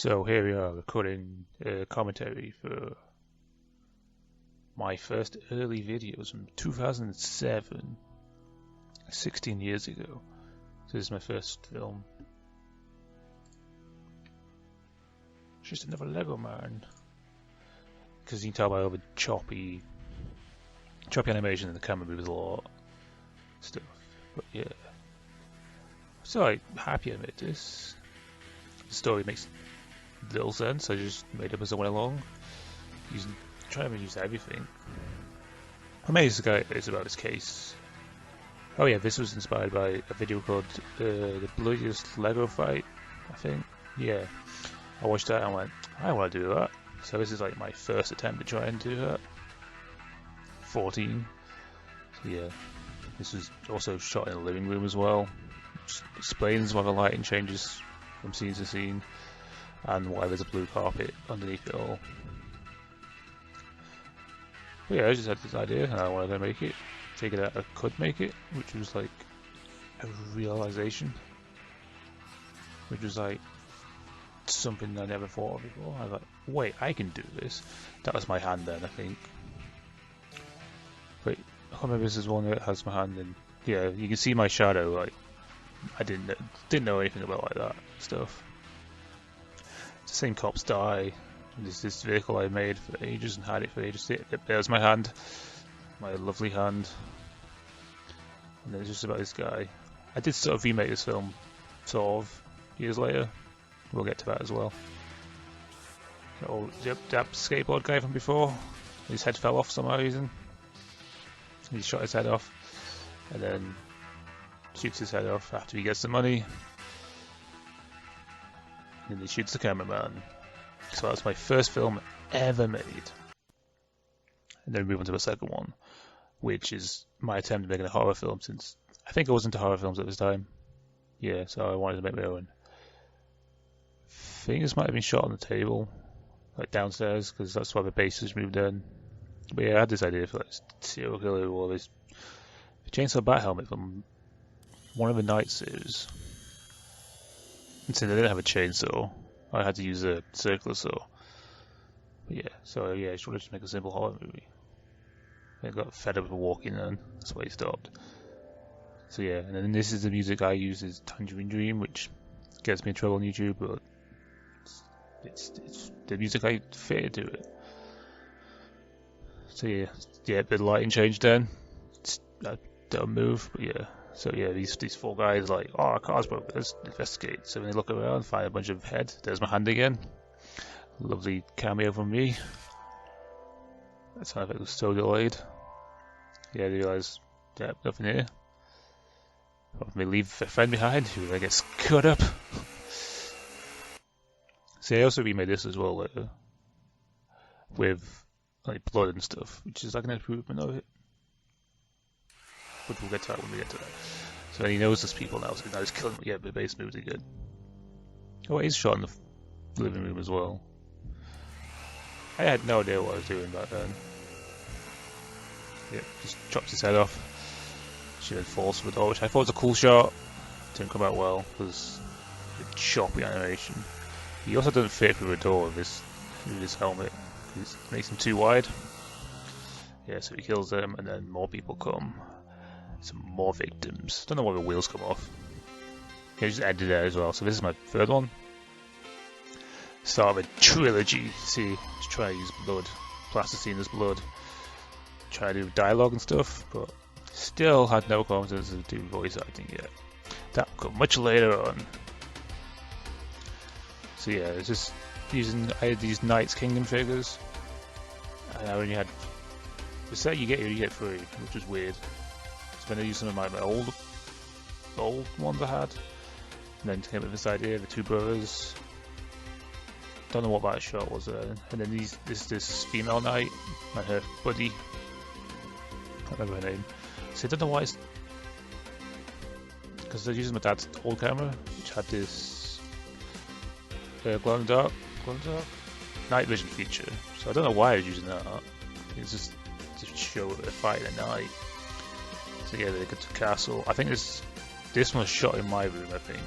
So here we are recording commentary for my first early videos from 2007, 16 years ago. So this is my first film. It's just another Lego man. Because you can tell by all the choppy animation in the camera moves a lot stuff. But yeah. So I'm happy I made this. The story makes little sense. I just made up as I went along, trying to use everything. I made this guy is about this case. Oh yeah, this was inspired by a video called The Bloodiest Lego Fight, I think. Yeah, I watched that and went, I want to do that. So this is like my first attempt to try and do that. 14. So yeah, this was also shot in a living room as well. Just explains why the lighting changes from scene to scene, and why there's a blue carpet underneath it all. But yeah, I just had this idea and I wanted to make it. Figured out I could make it, which was like a realization. Which was like something I never thought of before. I was like, wait, I can do this. That was my hand then, I think. Wait, I can't remember if this is one that has my hand in. Yeah, you can see my shadow, like, I didn't know anything about like that stuff. It's the same cops die. There's this vehicle I made for ages and had it for ages. There's my hand, my lovely hand. And then it's just about this guy. I did sort of remake this film, sort of, years later. We'll get to that as well. That skateboard guy from before, his head fell off for some reason. He shot his head off, and then shoots his head off after he gets the money. And then he shoots the cameraman. So that's my first film ever made. And then we move on to the second one, which is my attempt at making a horror film, since I think I was into horror films at this time. Yeah, so I wanted to make my own. I think this might have been shot on the table, like downstairs, because that's why the base was moved in. But yeah, I had this idea for like serial killer or this chainsaw bat helmet from one of the Night series. And since I didn't have a chainsaw, I had to use a circular saw. But yeah, so yeah, I just wanted to make a simple horror movie. I got fed up with walking and that's why he stopped. So yeah, and then this is the music I use, is Tangerine Dream, which gets me in trouble on YouTube, but it's the music I fitted to it. So yeah, the lighting changed then. It's a dumb move, but yeah. So yeah, these four guys like, oh, our car's broken, let's investigate. So when they look around, find a bunch of head. There's my hand again. Lovely cameo from me. That sound effect was so delayed. Yeah, they realise, yeah, nothing here. Or may leave a friend behind who then gets cut up. So I also remade this as well later, with like blood and stuff, which is like an improvement of it. But we'll get to that when we get to that. So he knows there's people now, so now he's killing them. Yeah, the base moves are good. Oh, he's shot in the living room as well. I had no idea what I was doing back then. Yeah, just chops his head off. She then falls for the door, which I thought was a cool shot. Didn't come out well because the choppy animation. He also doesn't fit through the door with this helmet. It makes him too wide. Yeah, so he kills them, and then more people come. Some more victims. Don't know why the wheels come off. Yeah, just added there as well. So this is my third one. Start of a trilogy. See, just try to use blood, plasticine as blood. Try to do dialogue and stuff, but still had no confidence to do voice acting yet. That will come much later on. So yeah, it's just using. I had these Knights Kingdom figures, and I only had the set you get 3, which was weird. So then I used some of my old ones I had, and then came up with this idea of the two brothers. Don't know what that shot was there. And then this female knight and her buddy. Can't remember her name. So I don't know why it's, because they're using my dad's old camera, which had this glow in the dark night vision feature. So I don't know why I was using that. It's just to show a fight at night. So yeah, they go to the castle. I think this one was shot in my room, I think.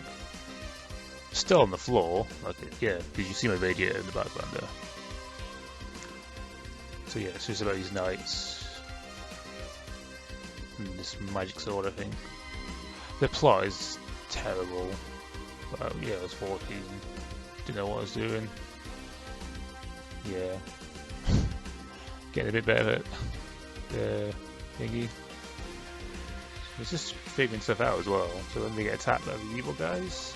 still on the floor. Like, yeah, did you see my radiator in the background there? So yeah, it's just about these knights and this magic sword, I think. The plot is terrible. But yeah, I was 14. Didn't know what I was doing. Yeah. Getting a bit better at the thingy. It's just figuring stuff out as well. So then they get attacked by the evil guys.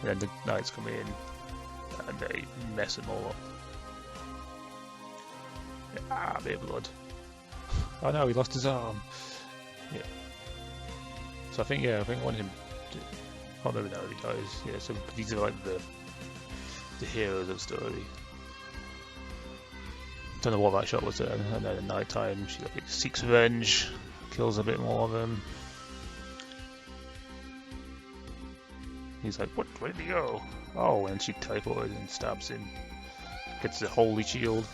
And then the knights come in and they mess them all up. Ah, a bit of blood. Oh no, he lost his arm. Yeah. So I think I want him to... I can't remember now if he dies. Yeah, so these are like the heroes of the story. Don't know what that shot was then. And then at night time she like, seeks revenge, kills a bit more of them. He's like, what? Where did he go? Oh, and she teleported and stabs him. Gets the holy shield.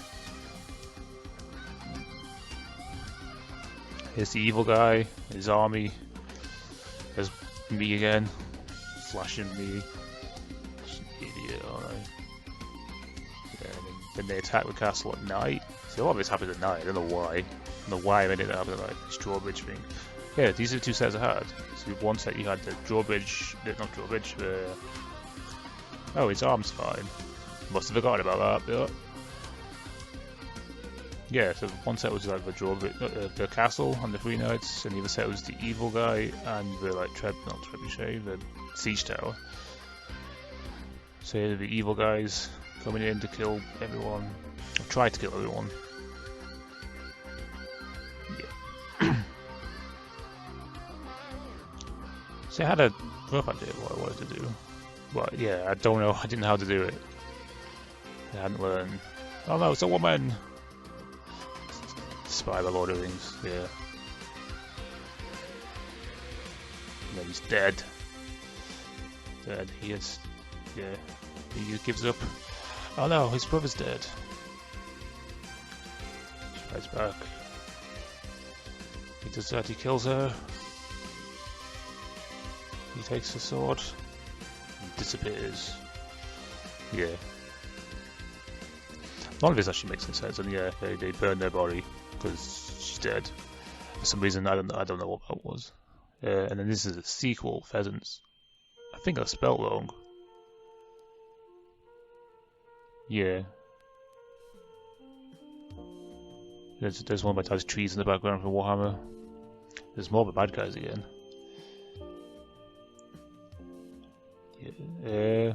Here's the evil guy, his army. There's me again, flashing me. Just an idiot, aren't I? Yeah, and then they attack the castle at night. See, a lot of this happens at night, I don't know why. I don't know why I made it happen at like this drawbridge thing. Yeah, these are the two sets I had. So one set you had the drawbridge, not drawbridge, oh, his arm's fine. Must have forgotten about that, but... Yeah, so one set was like the drawbridge, the castle and the three knights, and the other set was the evil guy and the like not trebuchet, the siege tower. So the evil guys coming in to kill everyone, or try to kill everyone. Yeah. So I had a rough idea of what I wanted to do, but yeah, I don't know. I didn't know how to do it. I hadn't learned. Oh no, it's a woman. Spy the Lord of the Rings, yeah. And then he's dead. Dead, he is, yeah. He just gives up. Oh no, his brother's dead. She fights back. He does that, he kills her. He takes the sword and disappears. Yeah. None of this actually makes any sense, and yeah, they burn their body because she's dead. For some reason, I don't know what that was. And then this is a sequel, Pheasants. I think I spelled wrong. Yeah. There's one of my dad's trees in the background from Warhammer. There's more of the bad guys again. Yeah.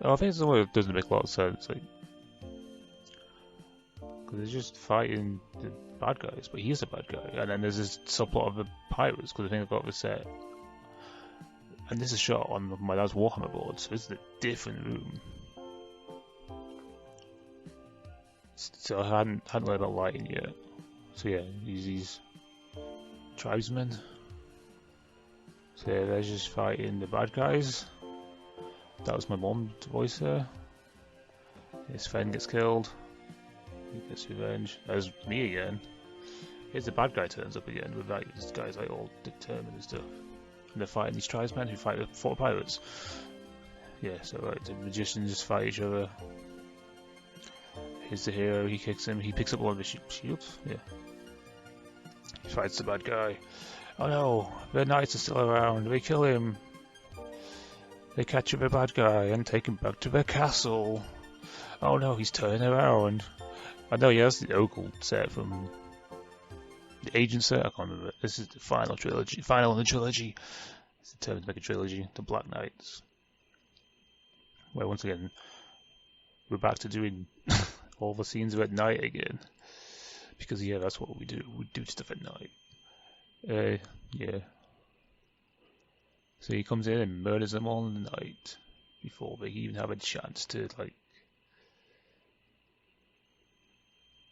Oh, I think it's the one that doesn't make a lot of sense. Like, because they're just fighting the bad guys, but he's a bad guy. And then there's this subplot of the pirates, because I think I've got the set. And this is shot on my dad's Warhammer board, so this is a different room. So I hadn't learned about lighting yet. So yeah, these tribesmen. So yeah, they're just fighting the bad guys. That was my mom's voice there. His friend gets killed. He gets revenge. There's me again. Here's the bad guy turns up again with like this guy's like all determined and stuff. And they're fighting these tribesmen who fight the 4 pirates. Yeah, so like the magicians just fight each other. Here's the hero, he kicks him, he picks up one of his shields. Yeah. He fights the bad guy. Oh no, the knights are still around, they kill him. They catch up a bad guy and take him back to their castle. Oh no, he's turning around. I know, yeah, that's the Ogle set from the Agent set. I can't remember. This is the final trilogy. Final in the trilogy. It's determined to make a trilogy. The Black Knights. Where once again, we're back to doing all the scenes are at night again. Because yeah, that's what we do. We do stuff at night. Yeah. So he comes in and murders them all in the night before they even have a chance to like.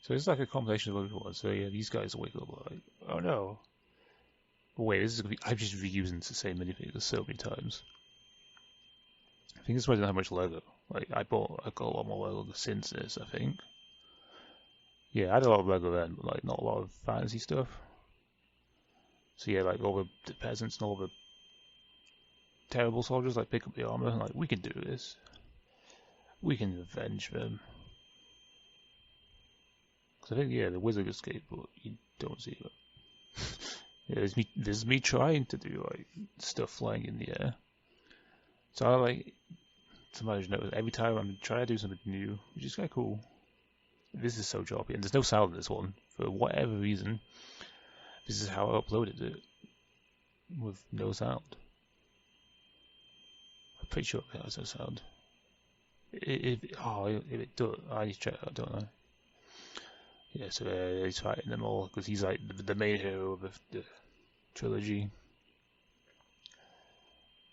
So it's like a combination of everyone. So yeah, these guys wake up like, oh no. But wait, this is gonna be. I'm just reusing the same minifigures so many times. I think this one didn't have much Lego. Like I got a lot more Lego since this. I think. Yeah, I had a lot of Lego then, but like not a lot of fantasy stuff. So yeah, like all the peasants and all the terrible soldiers like pick up the armor and like we can do this. We can avenge them. Because I think yeah, the wizard escaped, but you don't see it. Yeah, there's me trying to do like stuff flying in the air. So I like to imagine that every time I'm trying to do something new, which is kind of cool. This is so choppy, and there's no sound in this one for whatever reason. This is how I uploaded it with no sound. I'm pretty sure it has no sound. If it does, I need to check that, don't I? Yeah, so he's fighting them all because he's like the main hero of the trilogy.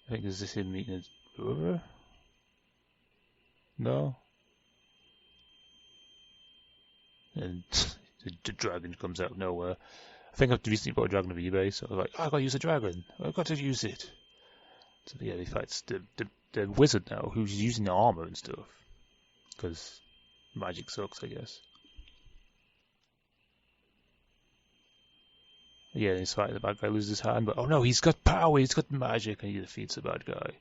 I think is this him meeting his brother? No. And the dragon comes out of nowhere. I think I've recently bought a dragon of eBay, so I was like, oh, I gotta use a dragon. I've got to use it. So yeah, he fights the wizard now, who's using the armor and stuff. Because magic sucks, I guess. Yeah, he's fighting the bad guy, loses his hand, but oh no, he's got power, he's got magic, and he defeats the bad guy.